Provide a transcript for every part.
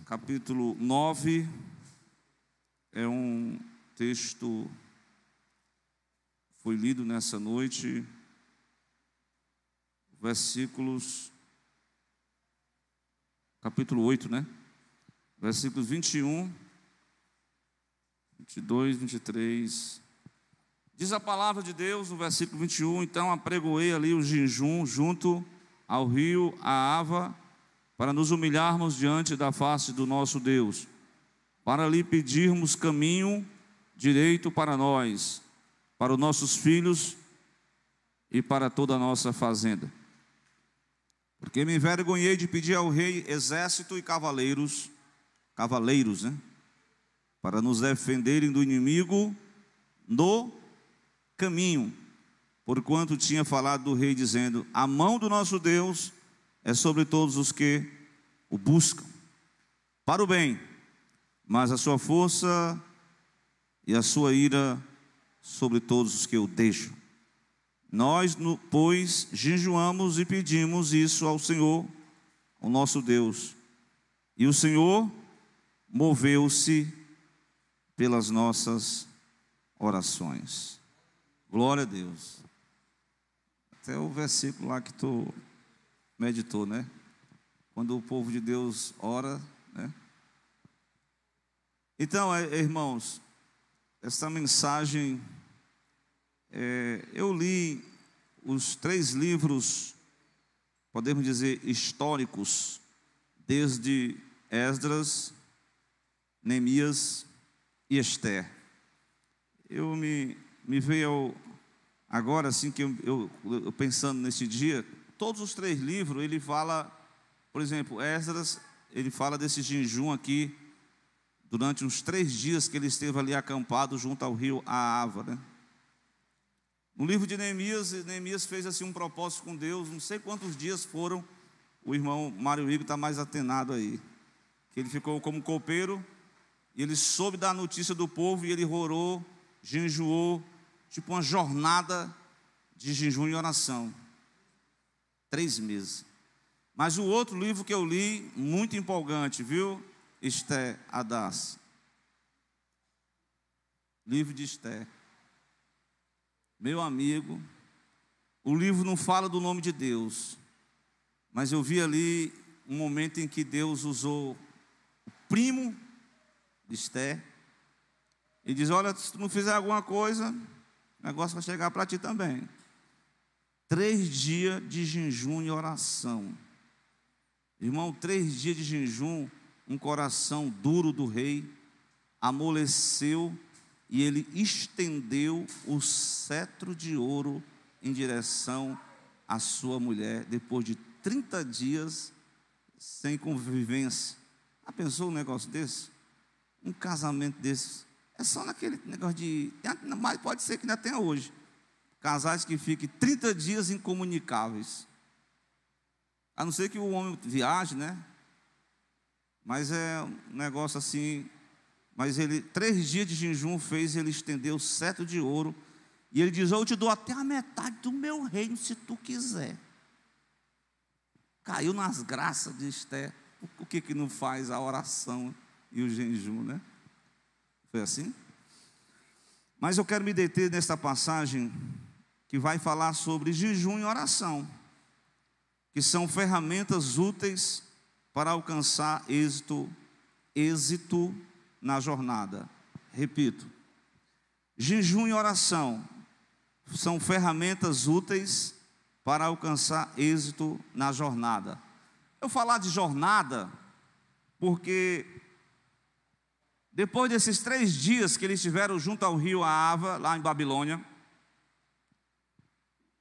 capítulo 9, é um texto que foi lido nessa noite, versículos, capítulo 8, né? Versículos 21, 22, 23. Diz a palavra de Deus no versículo 21, então apregoei ali o jejum junto ao rio Ahava, para nos humilharmos diante da face do nosso Deus, para lhe pedirmos caminho direito para nós, para os nossos filhos e para toda a nossa fazenda. Porque me envergonhei de pedir ao rei exército e cavaleiros, né? Para nos defenderem do inimigo no caminho, porquanto tinha falado do rei, dizendo: a mão do nosso Deus é sobre todos os que o buscam, para o bem, mas a sua força e a sua ira sobre todos os que o deixam. Nós, pois, jejuamos e pedimos isso ao Senhor, o nosso Deus, e o Senhor moveu-se pelas nossas orações. Glória a Deus. Até o versículo lá que tu meditou, né? Quando o povo de Deus ora, né? Então, irmãos, essa mensagem, eu li os 3 livros, podemos dizer, históricos, desde Esdras, Neemias e Esther. Me veio agora, assim, que eu pensando nesse dia, todos os 3 livros, ele fala, por exemplo, Esdras, ele fala desse jejum aqui, durante uns 3 dias que ele esteve ali acampado junto ao rio Ahava, né? No livro de Neemias fez assim um propósito com Deus, não sei quantos dias foram, o irmão Mário Igor está mais atenado aí, que ele ficou como copeiro, e ele soube da notícia do povo, e ele orou, jejuou, tipo uma jornada de jejum e oração, 3 meses. Mas o outro livro que eu li, muito empolgante, viu? Esther Hadas, livro de Esther. Meu amigo, o livro não fala do nome de Deus, mas eu vi ali um momento em que Deus usou o primo de Esther e diz: olha, se tu não fizer alguma coisa, o negócio vai chegar para ti também. 3 dias de jejum e oração. Irmão, 3 dias de jejum, um coração duro do rei amoleceu e ele estendeu o cetro de ouro em direção à sua mulher, depois de 30 dias sem convivência. Já pensou um negócio desse? Um casamento desse? É só naquele negócio de... mas pode ser que ainda tenha hoje casais que fiquem 30 dias incomunicáveis, a não ser que o homem viaje, né? Mas é um negócio assim. Mas ele, 3 dias de jejum fez ele estender o cetro de ouro, e ele diz: eu te dou até a metade do meu reino, se tu quiser. Caiu nas graças de Esther. O que não faz a oração e o jejum, né? Foi assim? Mas eu quero me deter nesta passagem que vai falar sobre jejum e oração, que são ferramentas úteis para alcançar êxito na jornada. Repito, jejum e oração são ferramentas úteis para alcançar êxito na jornada. Eu falar de jornada porque depois desses 3 dias que eles estiveram junto ao rio Ahava, lá em Babilônia,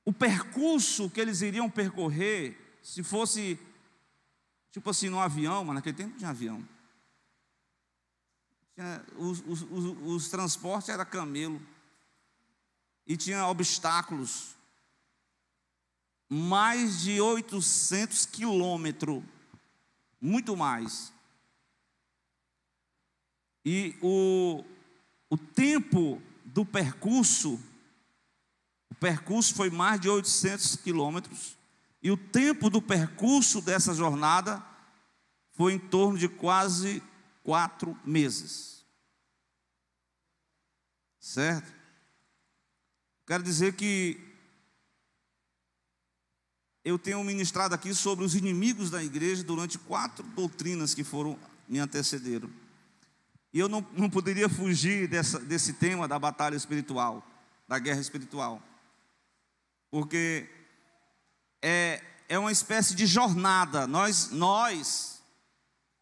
o percurso que eles iriam percorrer, se fosse tipo assim no avião, mas naquele tempo não tinha avião, os transportes eram camelo, e tinha obstáculos, mais de 800 quilômetros, muito mais. E o tempo do percurso, foi mais de 800 quilômetros, e o tempo do percurso dessa jornada foi em torno de quase 4 meses. Certo? Quero dizer que eu tenho ministrado aqui sobre os inimigos da igreja durante 4 doutrinas que me antecederam. E eu não poderia fugir desse tema da batalha espiritual, da guerra espiritual. Porque é uma espécie de jornada.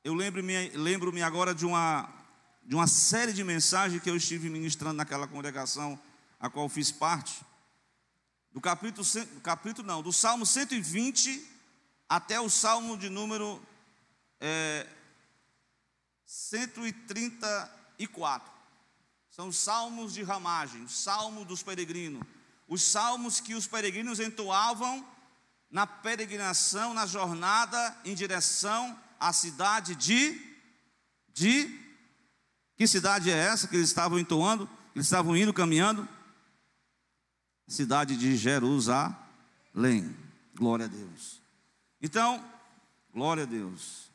Eu lembro-me agora de uma série de mensagens que eu estive ministrando naquela congregação a qual fiz parte. Do Salmo 120 até o Salmo de número 134. São os salmos de ramagem, o salmo dos peregrinos. Os salmos que os peregrinos entoavam na peregrinação, na jornada em direção à cidade que cidade é essa que eles estavam entoando? Eles estavam indo, caminhando? Cidade de Jerusalém. Glória a Deus. Então, glória a Deus.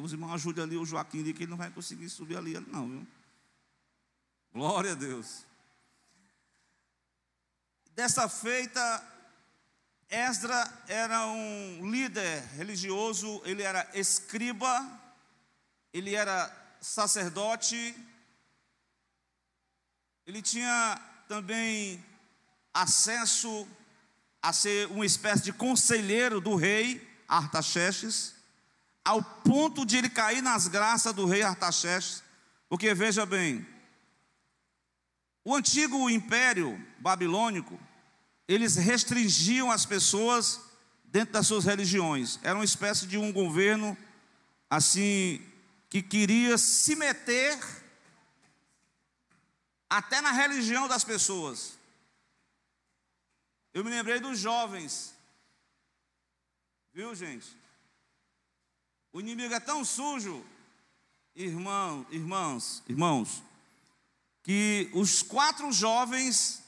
Os irmãos ajudem ali o Joaquim ali, que ele não vai conseguir subir ali não, viu? Glória a Deus. Dessa feita, Esdras era um líder religioso, ele era escriba, ele era sacerdote, ele tinha também acesso a ser uma espécie de conselheiro do rei Artaxerxes, ao ponto de ele cair nas graças do rei Artaxerxes, porque veja bem, o antigo império babilônico, eles restringiam as pessoas dentro das suas religiões. Era uma espécie de um governo assim que queria se meter até na religião das pessoas. Eu me lembrei dos jovens, viu, gente? O inimigo é tão sujo, irmãos, que os 4 jovens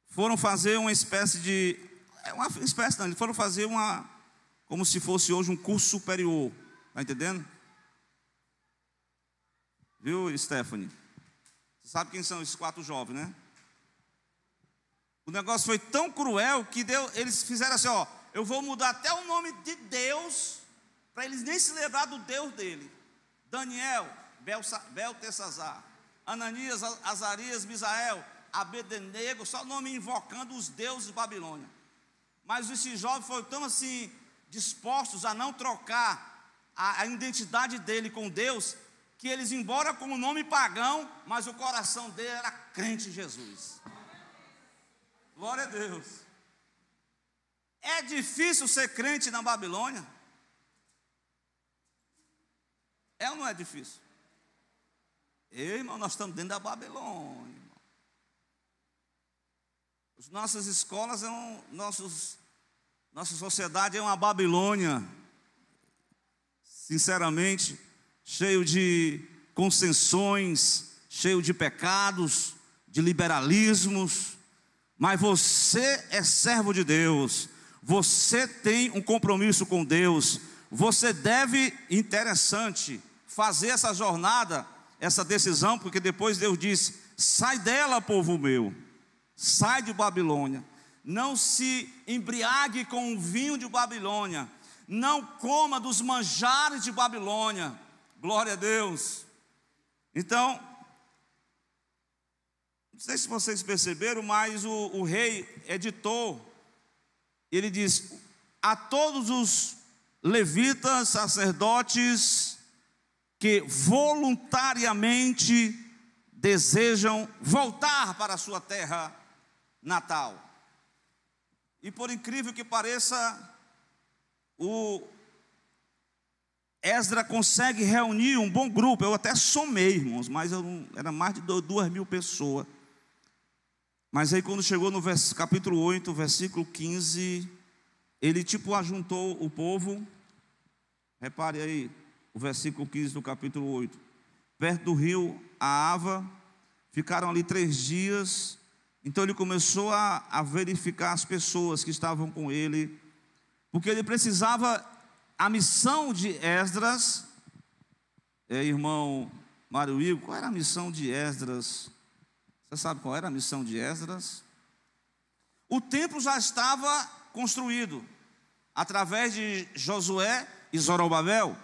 foram fazer uma espécie de, eles foram fazer como se fosse hoje um curso superior, está entendendo? Viu, Stephanie? Você sabe quem são esses 4 jovens, né? O negócio foi tão cruel que eles fizeram assim, eu vou mudar até o nome de Deus, para eles nem se lembrar do Deus dele. Daniel, Beltesazar, Ananias, Azarias, Misael, Abednego, só nome invocando os deuses de Babilônia. Mas esses jovens foram tão assim, dispostos a não trocar a identidade dele com Deus, que eles, embora com o nome pagão, mas o coração dele era crente em Jesus. Glória a Deus. É difícil ser crente na Babilônia? É ou não é difícil? Irmão, nós estamos dentro da Babilônia. As nossas escolas nossa sociedade é uma Babilônia, sinceramente, cheio de concessões, cheio de pecados, de liberalismos. Mas você é servo de Deus, você tem um compromisso com Deus, você deve, interessante, fazer essa jornada, essa decisão, porque depois Deus disse: sai dela, povo meu, sai de Babilônia, não se embriague com o vinho de Babilônia, não coma dos manjares de Babilônia. Glória a Deus. Então, não sei se vocês perceberam, mas o rei editou, ele diz: a todos os levitas, sacerdotes, que voluntariamente desejam voltar para a sua terra natal. E por incrível que pareça, o Esdras consegue reunir um bom grupo. Eu até somei, irmãos, mas era mais de 2.000 pessoas. Mas aí quando chegou no capítulo 8, versículo 15, ele ajuntou o povo. Repare aí, o versículo 15 do capítulo 8. Perto do rio Ahava, ficaram ali 3 dias. Então ele começou a verificar as pessoas que estavam com ele, porque ele precisava a missão de Esdras, irmão Mário Igor, qual era a missão de Esdras? Você sabe qual era a missão de Esdras? O templo já estava construído, através de Josué e Zorobabel,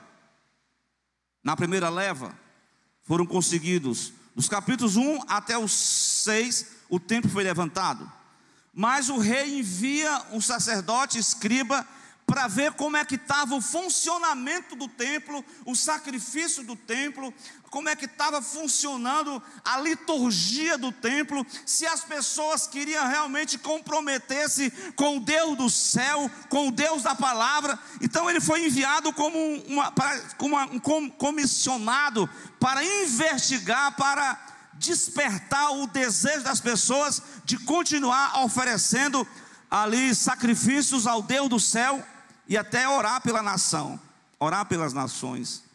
na primeira leva, foram conseguidos, dos capítulos 1 até os 6, o templo foi levantado. Mas o rei envia um sacerdote escriba para ver como é que estava o funcionamento do templo, o sacrifício do templo, como é que estava funcionando a liturgia do templo, se as pessoas queriam realmente comprometer-se com o Deus do céu, com o Deus da palavra. Então ele foi enviado como um comissionado para investigar, para despertar o desejo das pessoas de continuar oferecendo ali sacrifícios ao Deus do céu e até orar pela nação, orar pelas nações.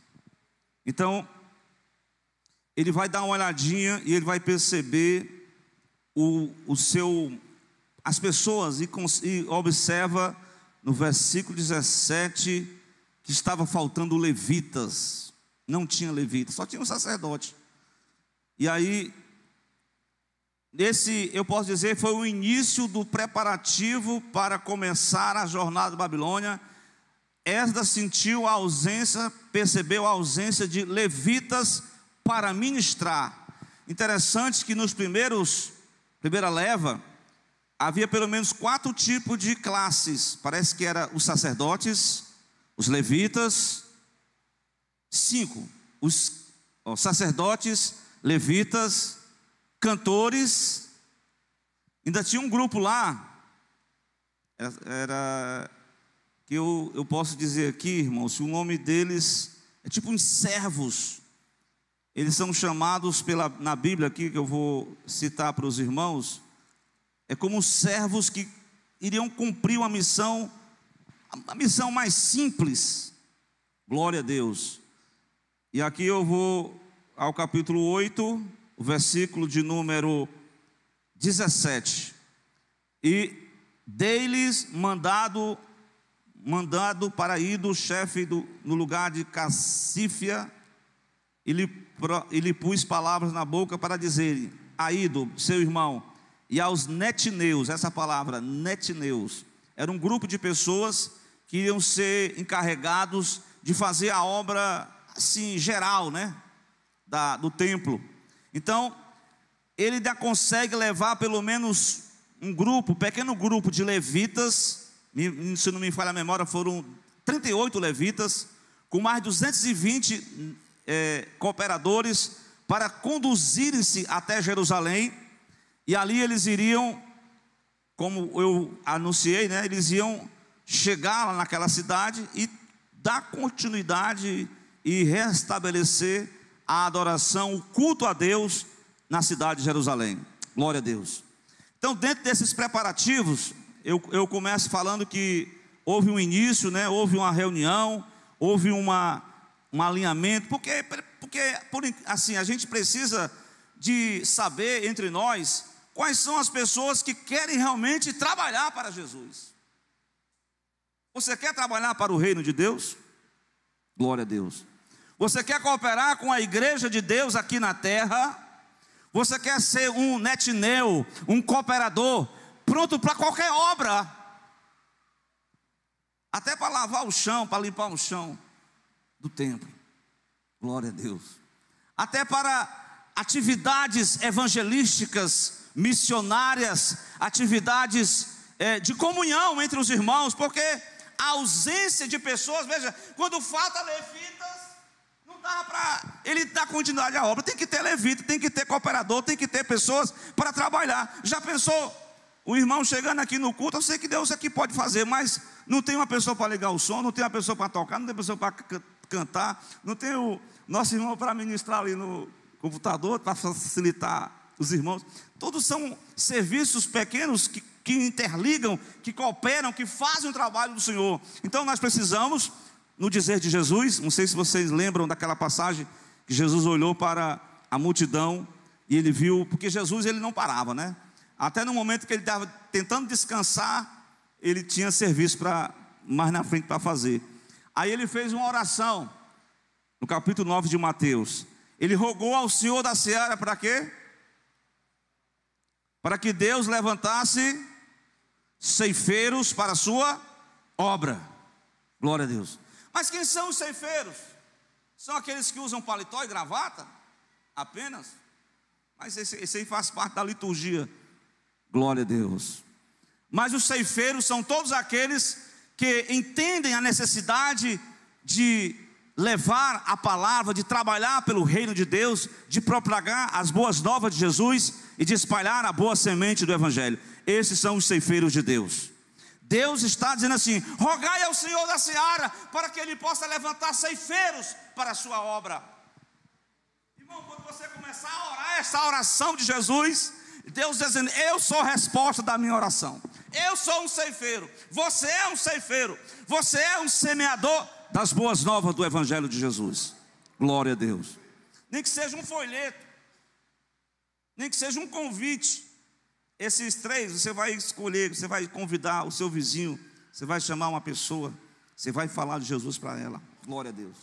Então ele vai dar uma olhadinha e ele vai perceber as pessoas e observa no versículo 17 que estava faltando levitas. Não tinha levitas, só tinha um sacerdote. E aí, eu posso dizer, foi o início do preparativo para começar a jornada da Babilônia. Esdras sentiu a ausência, percebeu a ausência de levitas para ministrar. Interessante que nos primeira leva, havia pelo menos 4 tipos de classes. Parece que eram os sacerdotes, os levitas, 5, os sacerdotes, levitas, cantores, ainda tinha um grupo lá, que eu posso dizer aqui, irmãos, o nome deles é tipo uns servos. Eles são chamados na Bíblia aqui, que eu vou citar para os irmãos, é como servos que iriam cumprir uma missão, a missão mais simples. Glória a Deus. E aqui eu vou ao capítulo 8, o versículo de número 17. E dei-lhes mandado para ir do chefe no lugar de Cassífia, e lhe pus palavras na boca para dizer a Ido, seu irmão, e aos netineus. Essa palavra, netineus, era um grupo de pessoas que iriam ser encarregados de fazer a obra assim, geral, né? Do templo. Então, ele ainda consegue levar pelo menos um pequeno grupo de levitas, se não me falha a memória, foram 38 levitas, com mais de 220 cooperadores, para conduzirem-se até Jerusalém, e ali eles iriam, como eu anunciei, né, eles iam chegar lá naquela cidade e dar continuidade e restabelecer a adoração, o culto a Deus na cidade de Jerusalém. Glória a Deus. Então, dentro desses preparativos, eu começo falando que houve um início, né? Houve uma reunião, houve um alinhamento, porque assim, a gente precisa de saber entre nós quais são as pessoas que querem realmente trabalhar para Jesus. Você quer trabalhar para o reino de Deus? Glória a Deus. Você quer cooperar com a igreja de Deus aqui na terra? Você quer ser um netineu, um cooperador, pronto para qualquer obra, até para lavar o chão, para limpar o chão do templo. Glória a Deus. Até para atividades evangelísticas, missionárias, atividades de comunhão entre os irmãos, porque a ausência de pessoas, veja, quando falta levitas, não dá para ele dar continuidade à obra. Tem que ter levita, tem que ter cooperador, tem que ter pessoas para trabalhar. Já pensou, o irmão chegando aqui no culto, eu sei que Deus aqui pode fazer, mas não tem uma pessoa para ligar o som, não tem uma pessoa para tocar, não tem uma pessoa para cantar, não tem o nosso irmão para ministrar ali no computador, para facilitar os irmãos. Todos são serviços pequenos que interligam, que cooperam, que fazem o trabalho do Senhor. Então nós precisamos, no dizer de Jesus, não sei se vocês lembram daquela passagem que Jesus olhou para a multidão e ele viu, porque Jesus ele não parava, né? Até no momento que ele estava tentando descansar, ele tinha serviço mais na frente para fazer. Aí ele fez uma oração, no capítulo 9 de Mateus. Ele rogou ao Senhor da seara para quê? Para que Deus levantasse ceifeiros para a sua obra. Glória a Deus. Mas quem são os ceifeiros? São aqueles que usam paletó e gravata? Apenas? Mas esse aí faz parte da liturgia. Glória a Deus. Mas os ceifeiros são todos aqueles que entendem a necessidade de levar a palavra, de trabalhar pelo reino de Deus, de propagar as boas novas de Jesus e de espalhar a boa semente do Evangelho. Esses são os ceifeiros de Deus. Deus está dizendo assim: rogai ao Senhor da seara para que Ele possa levantar ceifeiros para a sua obra. Irmão, quando você começar a orar essa oração de Jesus, Deus dizendo: eu sou a resposta da minha oração. Eu sou um ceifeiro, você é um ceifeiro, você é um semeador das boas novas do Evangelho de Jesus. Glória a Deus. Nem que seja um folheto, nem que seja um convite. Esses três você vai escolher, você vai convidar o seu vizinho, você vai chamar uma pessoa, você vai falar de Jesus para ela. Glória a Deus.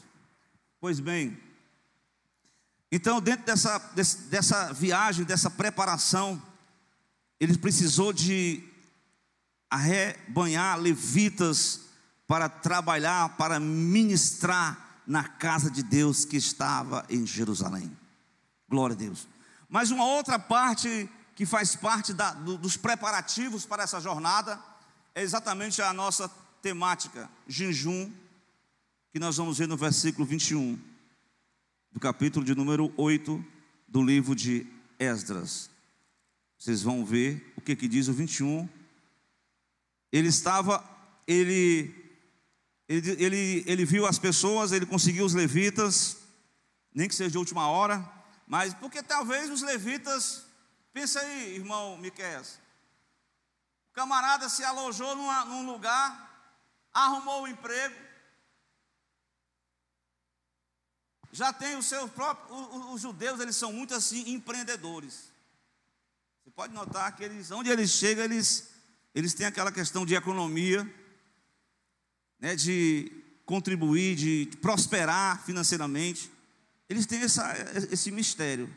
Pois bem, então dentro dessa viagem, dessa preparação, ele precisou de arrebanhar levitas para trabalhar, para ministrar na casa de Deus que estava em Jerusalém. Glória a Deus. Mas uma outra parte que faz parte dos preparativos para essa jornada é exatamente a nossa temática, jejum, que nós vamos ver no versículo 21 do capítulo de número 8 do livro de Esdras. Vocês vão ver o que diz o 21. Ele viu as pessoas, ele conseguiu os levitas, nem que seja de última hora, mas porque talvez os levitas, pensa aí, irmão Miqueias, o camarada se alojou num lugar, arrumou um emprego, já tem o seu próprio, os judeus, eles são muito assim, empreendedores. Você pode notar que onde eles chegam, eles têm aquela questão de economia, né, de contribuir, de prosperar financeiramente. Eles têm esse mistério.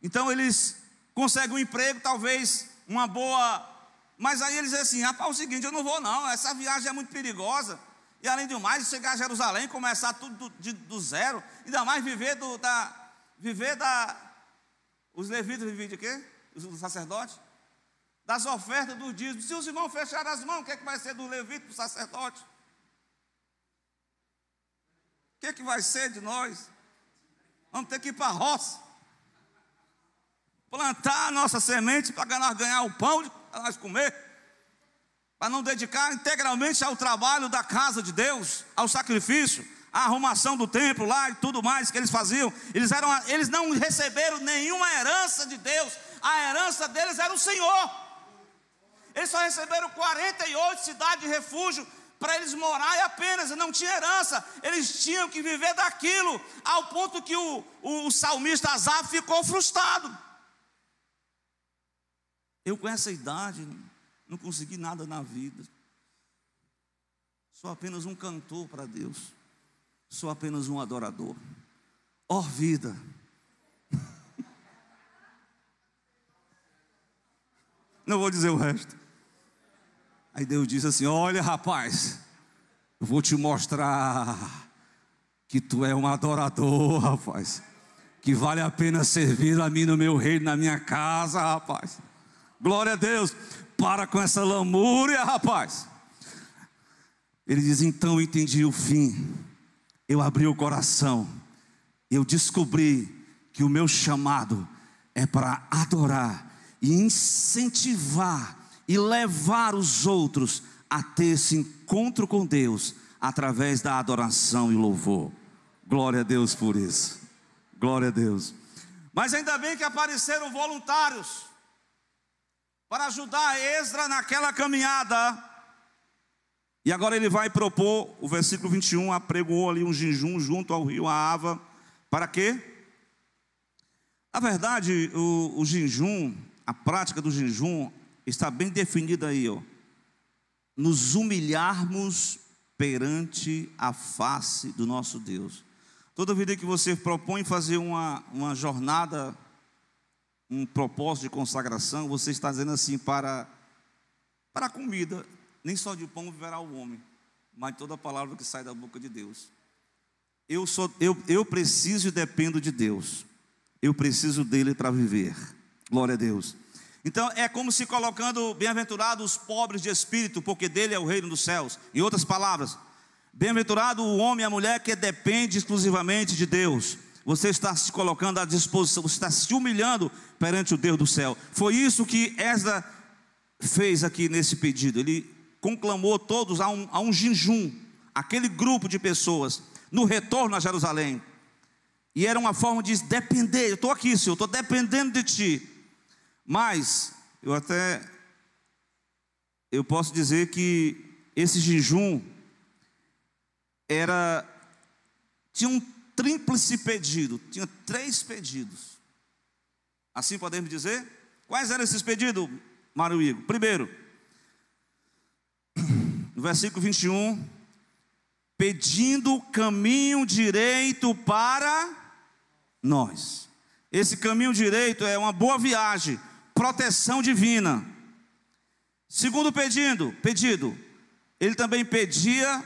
Então eles conseguem um emprego, talvez uma boa, mas aí eles dizem assim: rapaz, é o seguinte, eu não vou não, essa viagem é muito perigosa, e além do mais, chegar a Jerusalém, começar tudo do zero, ainda mais os levitas viviam de quê? Os sacerdotes? Das ofertas dos dízimos. Se os irmãos fecharem as mãos, o que é que vai ser do levita para o sacerdote? O que é que vai ser de nós? Vamos ter que ir para a roça, plantar a nossa semente para nós ganhar o pão para nós comer, para não dedicar integralmente ao trabalho da casa de Deus, ao sacrifício, à arrumação do templo lá e tudo mais que eles faziam. Eles não receberam nenhuma herança de Deus, a herança deles era o Senhor. Eles só receberam 48 cidades de refúgio para eles morar, e apenas não tinha herança. Eles tinham que viver daquilo, ao ponto que o salmista Asaf ficou frustrado. Eu com essa idade não consegui nada na vida, sou apenas um cantor para Deus, sou apenas um adorador. Ó vida, não vou dizer o resto. Aí Deus disse assim: olha, rapaz, eu vou te mostrar que tu é um adorador, rapaz, que vale a pena servir a mim no meu reino, na minha casa, rapaz. Glória a Deus. Para com essa lamúria, rapaz. Ele diz: então eu entendi o fim, eu abri o coração, eu descobri que o meu chamado é para adorar e incentivar e levar os outros a ter esse encontro com Deus através da adoração e louvor. Glória a Deus por isso. Glória a Deus. Mas ainda bem que apareceram voluntários para ajudar Esdras naquela caminhada. E agora ele vai propor, o versículo 21, apregoou ali um jejum junto ao rio Ahava. Para quê? Na verdade, o jejum, a prática do jejum está bem definida aí, ó. Nos humilharmos perante a face do nosso Deus. Toda vida que você propõe fazer uma jornada, um propósito de consagração, você está dizendo assim: para a comida, nem só de pão viverá o homem, mas toda palavra que sai da boca de Deus. Eu preciso e dependo de Deus. Eu preciso dele para viver. Glória a Deus. Então é como se colocando: bem-aventurados os pobres de espírito, porque dele é o reino dos céus. Em outras palavras, bem-aventurado o homem e a mulher que depende exclusivamente de Deus. Você está se colocando à disposição, você está se humilhando perante o Deus do céu. Foi isso que Esdras fez aqui nesse pedido. Ele conclamou todos a um jejum, aquele grupo de pessoas, no retorno a Jerusalém. E era uma forma de depender. Eu estou aqui, Senhor, estou dependendo de Ti. Mas eu posso dizer que esse jejum tinha um tríplice pedido, tinha 3 pedidos. Assim podemos dizer? Quais eram esses pedidos, Mário Igor? Primeiro, no versículo 21, pedindo caminho direito para nós. Esse caminho direito é uma boa viagem, proteção divina. Segundo pedido, ele também pedia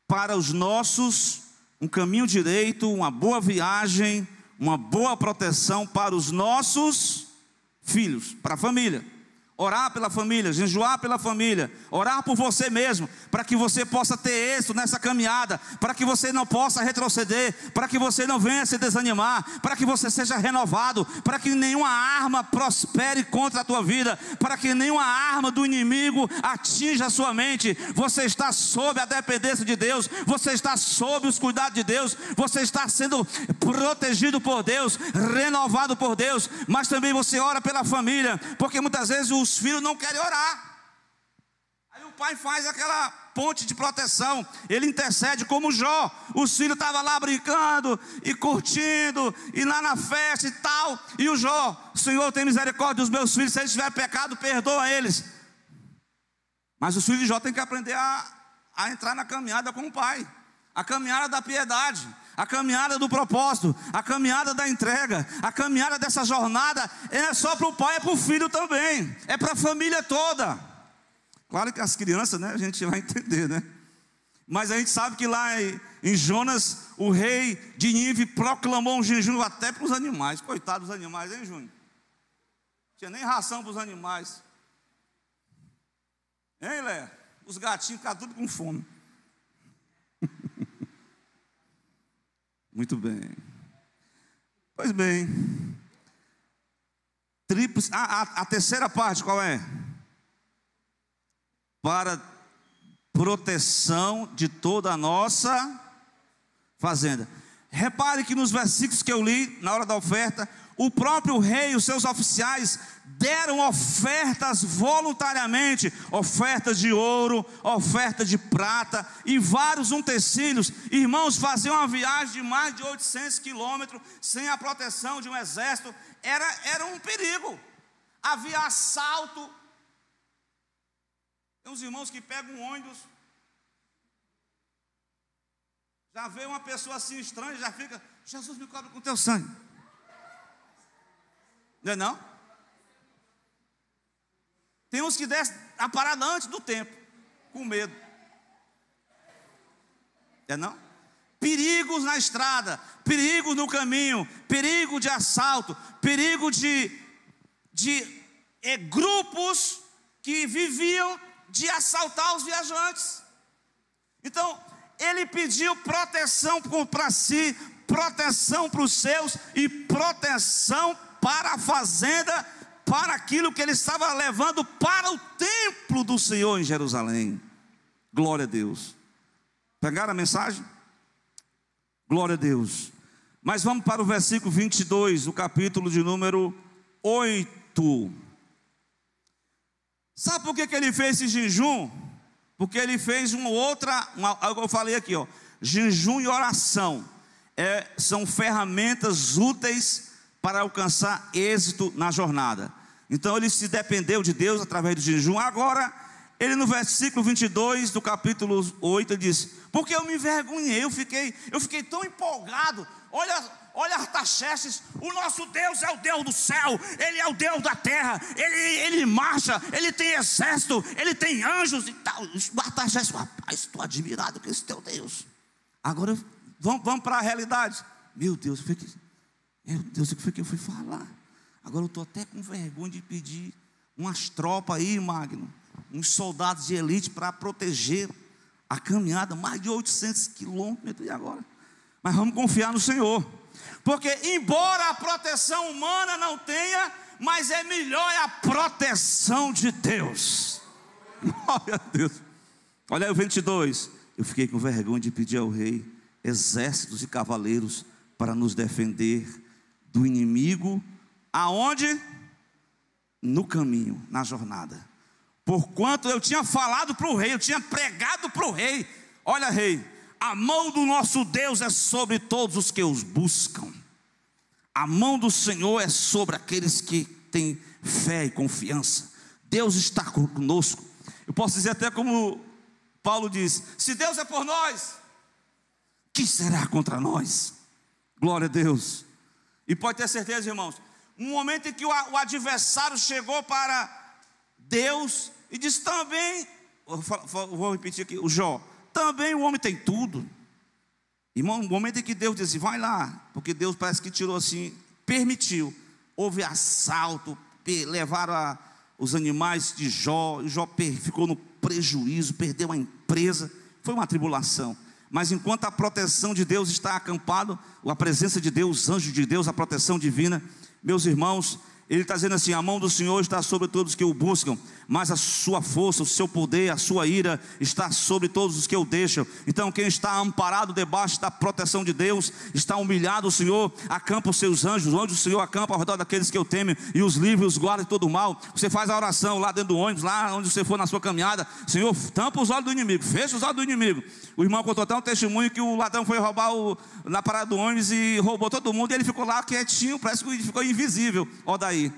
para os nossos um caminho direito, uma boa viagem, uma boa proteção para os nossos filhos, para a família. Orar pela família, jejuar pela família, orar por você mesmo, para que você possa ter êxito nessa caminhada, para que você não possa retroceder, para que você não venha se desanimar, para que você seja renovado, para que nenhuma arma prospere contra a tua vida, para que nenhuma arma do inimigo atinja a sua mente. Você está sob a dependência de Deus, você está sob os cuidados de Deus, você está sendo protegido por Deus, renovado por Deus. Mas também você ora pela família, porque muitas vezes os filhos não querem orar. Aí o pai faz aquela ponte de proteção, ele intercede, como Jó. Os filhos estavam lá brincando e curtindo, e lá na festa e tal, e o Jó: Senhor, tem misericórdia dos meus filhos, se eles tiverem pecado, perdoa eles. Mas os filhos de Jó têm que aprender a entrar na caminhada com o pai, a caminhada da piedade, a caminhada do propósito, a caminhada da entrega, a caminhada dessa jornada. Não é só para o pai, é para o filho também, é para a família toda. Claro que as crianças, né, a gente vai entender, né? Mas a gente sabe que lá em Jonas, o rei de Nínive proclamou um jejum até para os animais. Coitados dos animais, hein, Júnior? Não tinha nem ração para os animais. Hein, Léa? Os gatinhos ficaram tudo com fome. Muito bem. Pois bem, a terceira parte qual é? Para proteção de toda a nossa fazenda. Repare que nos versículos que eu li na hora da oferta, o próprio rei e os seus oficiais deram ofertas voluntariamente, ofertas de ouro, oferta de prata e vários utensílios. Irmãos, fazer uma viagem de mais de 800 quilômetros sem a proteção de um exército era um perigo. Havia assalto. Tem uns irmãos que pegam um ônibus, já vê uma pessoa assim estranha, já fica: Jesus, me cobre com teu sangue. Não é não? Tem uns que descem a parada antes do tempo, com medo. É não? Perigos na estrada, perigo no caminho, perigo de assalto, perigo de grupos que viviam de assaltar os viajantes. Então, ele pediu proteção para si, proteção para os seus e proteção para a fazenda, para aquilo que ele estava levando para o templo do Senhor em Jerusalém. Glória a Deus. Pegaram a mensagem? Glória a Deus. Mas vamos para o versículo 22, o capítulo de número 8. Sabe por que ele fez esse jejum? Porque ele fez eu falei aqui, ó, jejum e oração são ferramentas úteis para alcançar êxito na jornada. Então ele se dependeu de Deus através do jejum. Agora Ele no versículo 22 do capítulo 8, ele diz: porque eu me envergonhei, eu fiquei tão empolgado. Olha Artaxerxes, o nosso Deus é o Deus do céu, Ele é o Deus da terra, Ele marcha, Ele tem exército, Ele tem anjos e tal. Artaxerxes, rapaz, estou admirado com esse teu Deus. Agora vamos para a realidade. Meu Deus, o que foi que eu fui falar? Agora eu estou até com vergonha de pedir umas tropas aí, Magno, uns soldados de elite para proteger a caminhada, mais de 800 quilômetros. E agora? Mas vamos confiar no Senhor, porque embora a proteção humana não tenha, mas é melhor a proteção de Deus. Glória a Deus. Olha aí o 22. Eu fiquei com vergonha de pedir ao rei exércitos e cavaleiros para nos defender do inimigo. Aonde? No caminho, na jornada. Porquanto eu tinha falado para o rei, eu tinha pregado para o rei: olha, rei, a mão do nosso Deus é sobre todos os que os buscam. A mão do Senhor é sobre aqueles que têm fé e confiança. Deus está conosco. Eu posso dizer até como Paulo diz: se Deus é por nós, que será contra nós? Glória a Deus. E pode ter certeza, irmãos, um momento em que o adversário chegou para Deus e disse também, vou repetir aqui, o Jó, também o homem tem tudo. Irmão, um momento em que Deus disse: vai lá, porque Deus parece que tirou assim, permitiu, houve assalto, levaram os animais de Jó, e Jó ficou no prejuízo, perdeu a empresa, foi uma tribulação. Mas enquanto a proteção de Deus está acampado, a presença de Deus, os anjos de Deus, a proteção divina, meus irmãos, ele está dizendo assim: a mão do Senhor está sobre todos que o buscam, mas a sua força, o seu poder, a sua ira está sobre todos os que o deixam. Então quem está amparado debaixo da proteção de Deus, está humilhado, o Senhor acampa os seus anjos, onde o Senhor acampa ao redor daqueles que o temem, e os livra e os guarda de todo o mal. Você faz a oração lá dentro do ônibus, lá onde você for na sua caminhada: Senhor, tampa os olhos do inimigo, fecha os olhos do inimigo. O irmão contou até um testemunho que o ladrão foi roubar na parada do ônibus e roubou todo mundo, e ele ficou lá quietinho, parece que ele ficou invisível. Ó, daí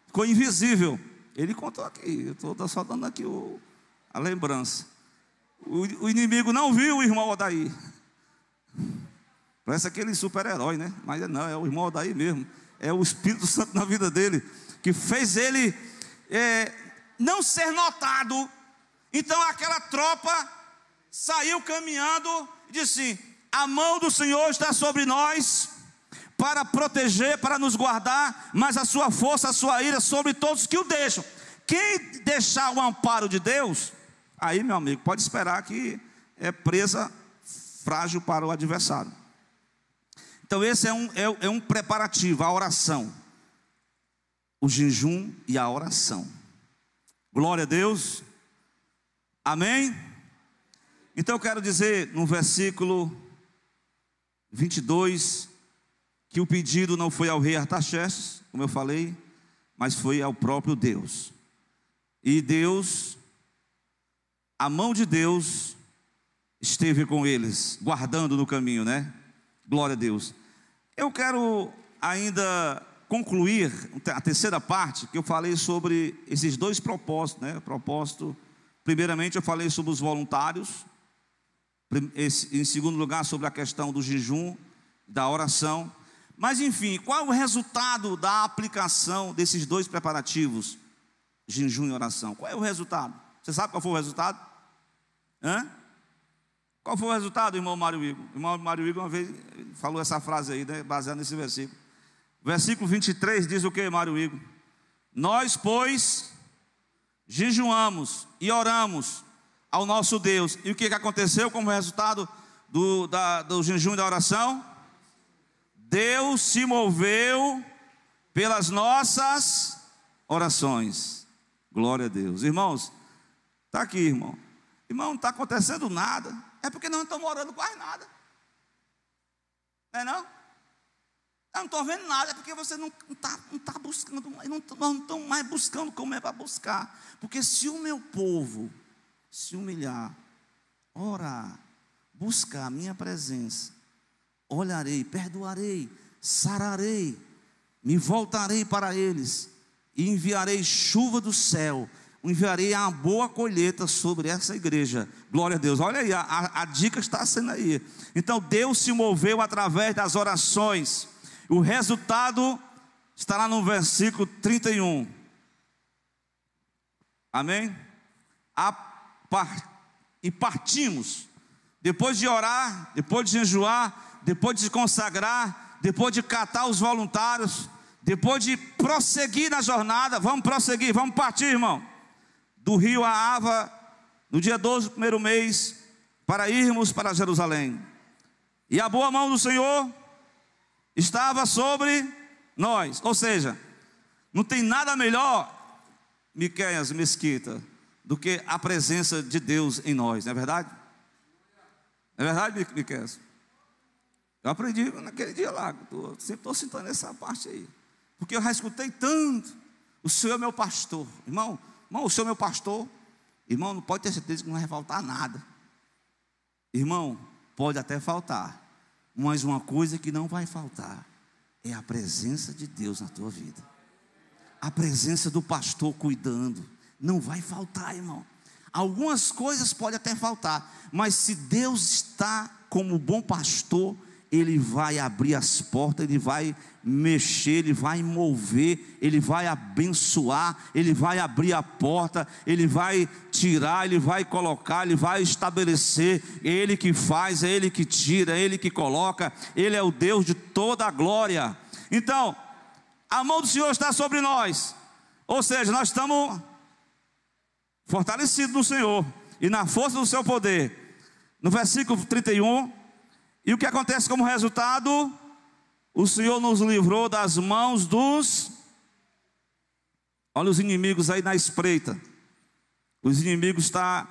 ficou invisível. Ele contou aqui, eu estou só dando aqui a lembrança. O inimigo não viu o irmão Odaí. Parece aquele super-herói, né? Mas não, é o irmão Odaí mesmo. É o Espírito Santo na vida dele, que fez ele não ser notado. Então aquela tropa saiu caminhando e disse: a mão do Senhor está sobre nós, para proteger, para nos guardar, mas a sua força, a sua ira sobre todos que o deixam. Quem deixar o amparo de Deus, aí, meu amigo, pode esperar que é presa frágil para o adversário. Então esse é um preparativo, a oração, o jejum e a oração. Glória a Deus. Amém? Então eu quero dizer no versículo 22, que o pedido não foi ao rei Artaxerxes, como eu falei, mas foi ao próprio Deus. E Deus, a mão de Deus esteve com eles, guardando no caminho, né? Glória a Deus. Eu quero ainda concluir a terceira parte, que eu falei sobre esses dois propósitos, né? Propósito, primeiramente eu falei sobre os voluntários, em segundo lugar sobre a questão do jejum, da oração. Mas enfim, qual é o resultado da aplicação desses dois preparativos, jejum e oração? Qual é o resultado? Você sabe qual foi o resultado? Qual foi o resultado, irmão Mário Igor? O irmão Mário Igor uma vez falou essa frase aí, né, baseada nesse versículo. Versículo 23 diz o que, Mário Igor? Nós, pois, jejuamos e oramos ao nosso Deus. E o que aconteceu como resultado do jejum e da oração? Deus se moveu pelas nossas orações. Glória a Deus. Irmãos, está aqui, irmão. Irmão, não está acontecendo nada. É porque nós não estamos orando quase nada. Não é não? Eu não estou vendo nada. É porque você não está buscando. Nós não estamos mais buscando como é para buscar. Porque se o meu povo se humilhar, orar, buscar a minha presença, olharei, perdoarei, sararei, me voltarei para eles e enviarei chuva do céu, enviarei uma boa colheita sobre essa igreja. Glória a Deus. Olha aí, a dica está sendo aí. Então Deus se moveu através das orações. O resultado está lá no versículo 31. Amém? E partimos. Depois de orar, depois de jejuar, depois de se consagrar, depois de catar os voluntários, depois de prosseguir na jornada, vamos prosseguir, vamos partir, irmão, do rio Ahava, no dia 12 do primeiro mês, para irmos para Jerusalém. E a boa mão do Senhor estava sobre nós. Ou seja, não tem nada melhor, Miqueias Mesquita, do que a presença de Deus em nós, não é verdade? Não é verdade, Miqueias? Eu aprendi naquele dia lá, sempre estou citando essa parte aí, porque eu já escutei tanto. O Senhor é meu pastor, irmão, o Senhor é meu pastor. Irmão, não pode ter certeza que não vai faltar nada. Irmão, pode até faltar, mas uma coisa que não vai faltar é a presença de Deus na tua vida. A presença do pastor cuidando, não vai faltar, irmão. Algumas coisas podem até faltar, mas se Deus está como bom pastor, Ele vai abrir as portas, Ele vai mexer, Ele vai mover, Ele vai abençoar, Ele vai abrir a porta, Ele vai tirar, Ele vai colocar, Ele vai estabelecer. É Ele que faz, é Ele que tira, é Ele que coloca. Ele é o Deus de toda a glória. Então, a mão do Senhor está sobre nós, ou seja, nós estamos fortalecidos no Senhor e na força do seu poder. No versículo 31, e o que acontece como resultado? O Senhor nos livrou das mãos dos... Olha os inimigos aí na espreita. Os inimigos estão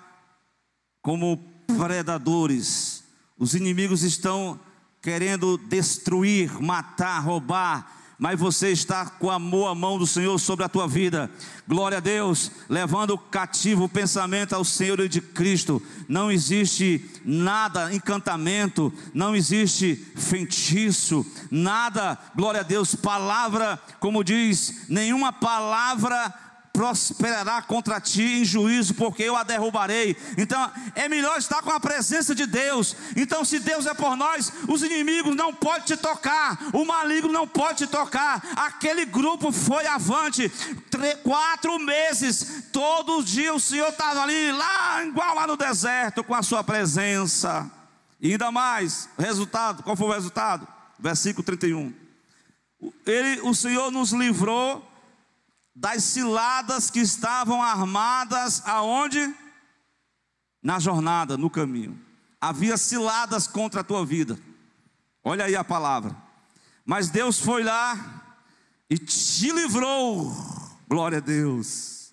como predadores. Os inimigos estão querendo destruir, matar, roubar. Mas você está com a boa mão do Senhor sobre a tua vida. Glória a Deus, levando cativo o pensamento ao Senhor e de Cristo. Não existe nada, encantamento, não existe feitiço, nada, glória a Deus, palavra, como diz, nenhuma palavra prosperará contra ti em juízo, porque eu a derrubarei. Então é melhor estar com a presença de Deus. Então, se Deus é por nós, os inimigos não podem te tocar, o maligno não pode te tocar. Aquele grupo foi avante 4 meses, todo dia o Senhor estava ali, lá, igual lá no deserto, com a sua presença. E ainda mais, resultado, qual foi o resultado? Versículo 31. O Senhor nos livrou das ciladas que estavam armadas aonde? Na jornada, no caminho. Havia ciladas contra a tua vida. Olha aí a palavra. Mas Deus foi lá e te livrou. Glória a Deus.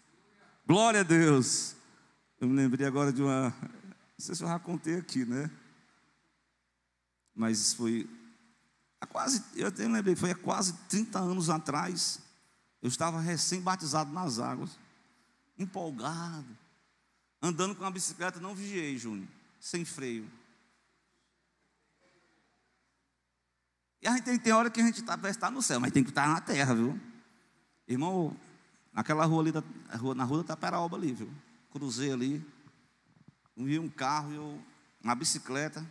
Glória a Deus. Eu me lembrei agora de uma... Não sei se eu já contei aqui, né? Mas foi... Eu até me lembrei, foi há quase 30 anos atrás. Eu estava recém-batizado nas águas, empolgado, andando com a bicicleta, não vigiei, Júnior, sem freio. E a gente tem hora que a gente parece estar no céu, mas tem que estar na terra, viu? Irmão, naquela rua ali, na rua da Taperaoba ali, viu? Cruzei ali, vi um carro, uma bicicleta,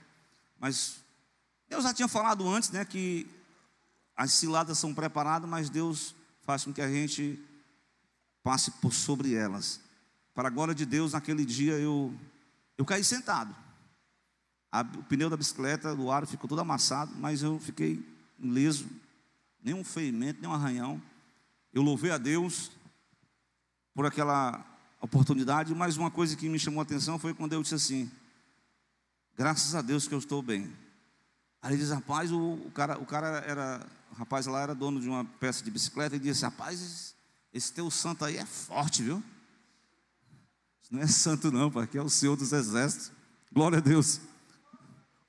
mas Deus já tinha falado antes, né, que as ciladas são preparadas, mas Deus faz com que a gente passe por sobre elas. Para a glória de Deus, naquele dia eu caí sentado. O pneu da bicicleta, do aro ficou todo amassado, mas eu fiquei ileso, nenhum ferimento, nenhum arranhão. Eu louvei a Deus por aquela oportunidade. Mas uma coisa que me chamou a atenção foi quando eu disse assim: graças a Deus que eu estou bem. Aí ele diz: rapaz, o rapaz lá era dono de uma peça de bicicleta, e disse: rapaz, esse teu santo aí é forte, viu? Isso não é santo não, pai, que é o Senhor dos Exércitos. Glória a Deus.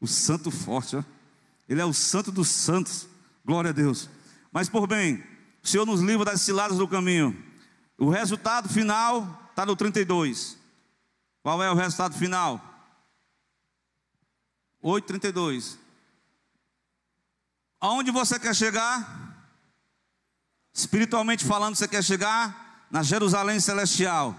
O santo forte, ó. Ele é o santo dos santos. Glória a Deus. Mas por bem, o Senhor nos livra das ciladas do caminho. O resultado final está no 32. Qual é o resultado final? 8:32. Aonde você quer chegar? Espiritualmente falando, você quer chegar na Jerusalém celestial.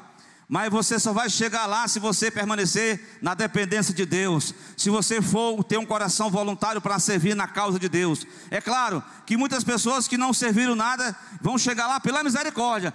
Mas você só vai chegar lá se você permanecer na dependência de Deus, se você for ter um coração voluntário para servir na causa de Deus. É claro que muitas pessoas que não serviram nada vão chegar lá pela misericórdia,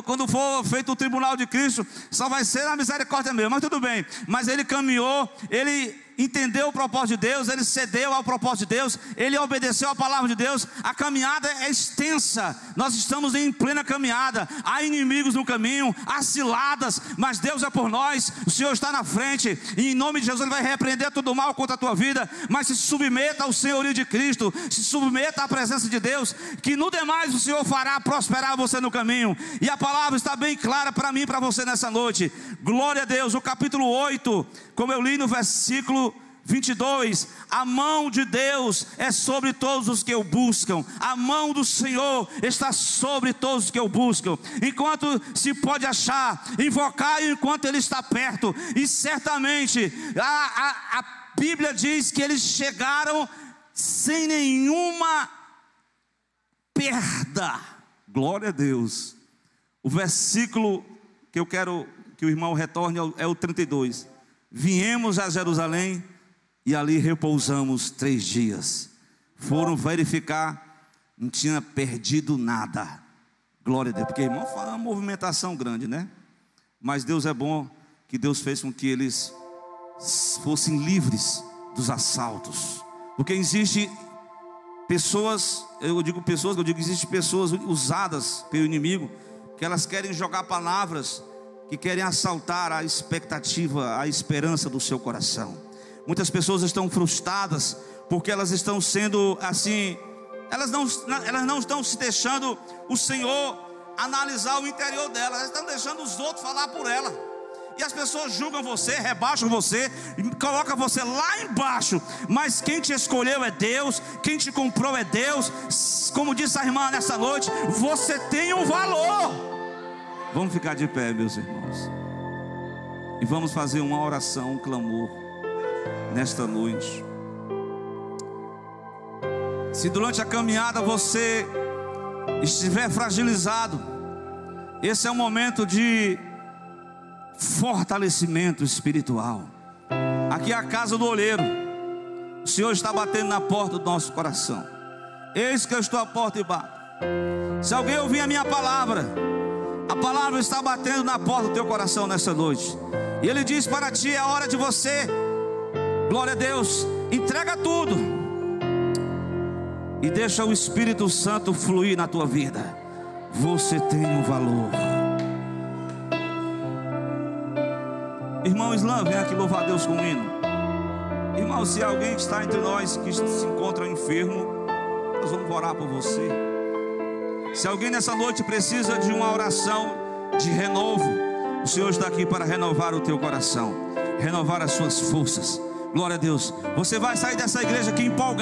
quando for feito o tribunal de Cristo, só vai ser na misericórdia mesmo, mas tudo bem. Mas ele caminhou, ele entendeu o propósito de Deus, ele cedeu ao propósito de Deus, ele obedeceu à palavra de Deus. A caminhada é extensa, nós estamos em plena caminhada, há inimigos no caminho, há ciladas, mas Deus é por nós, o Senhor está na frente, e em nome de Jesus Ele vai repreender todo o mal contra a tua vida. Mas se submeta ao senhorio de Cristo, se submeta à presença de Deus, que no demais o Senhor fará prosperar você no caminho. E a palavra está bem clara para mim e para você nessa noite. Glória a Deus. O capítulo 8, como eu li no versículo 22, a mão de Deus é sobre todos os que o buscam, a mão do Senhor está sobre todos os que o buscam. Enquanto se pode achar, invocar enquanto Ele está perto. E certamente a Bíblia diz que eles chegaram sem nenhuma perda. Glória a Deus. O versículo que eu quero que o irmão retorne é o 32. Viemos a Jerusalém e ali repousamos 3 dias. Foram verificar, não tinha perdido nada. Glória a Deus. Porque, irmão, foi uma movimentação grande, né? Mas Deus é bom, que Deus fez com que eles fossem livres dos assaltos. Porque existe pessoas, eu digo existem pessoas usadas pelo inimigo, que elas querem jogar palavras, que querem assaltar a expectativa, a esperança do seu coração. Muitas pessoas estão frustradas, porque elas estão sendo assim, elas não estão se deixando o Senhor analisar o interior delas, elas estão deixando os outros falar por ela. E as pessoas julgam você, rebaixam você, colocam você lá embaixo. Mas quem te escolheu é Deus, quem te comprou é Deus. Como disse a irmã nessa noite, você tem um valor. Vamos ficar de pé, meus irmãos, e vamos fazer uma oração, um clamor nesta noite. Se durante a caminhada você estiver fragilizado, esse é um momento de fortalecimento espiritual. Aqui é a casa do olheiro. O Senhor está batendo na porta do nosso coração. Eis que eu estou à porta e bato. Se alguém ouvir a minha palavra, a palavra está batendo na porta do teu coração nessa noite. E Ele diz para ti: é hora de você, glória a Deus, entrega tudo e deixa o Espírito Santo fluir na tua vida. Você tem um valor. Irmão Islã, vem aqui louvar a Deus com um hino. Irmão, se alguém que está entre nós que se encontra enfermo, nós vamos orar por você. Se alguém nessa noite precisa de uma oração de renovo, o Senhor está aqui para renovar o teu coração, renovar as suas forças. Glória a Deus. Você vai sair dessa igreja aqui empolgado.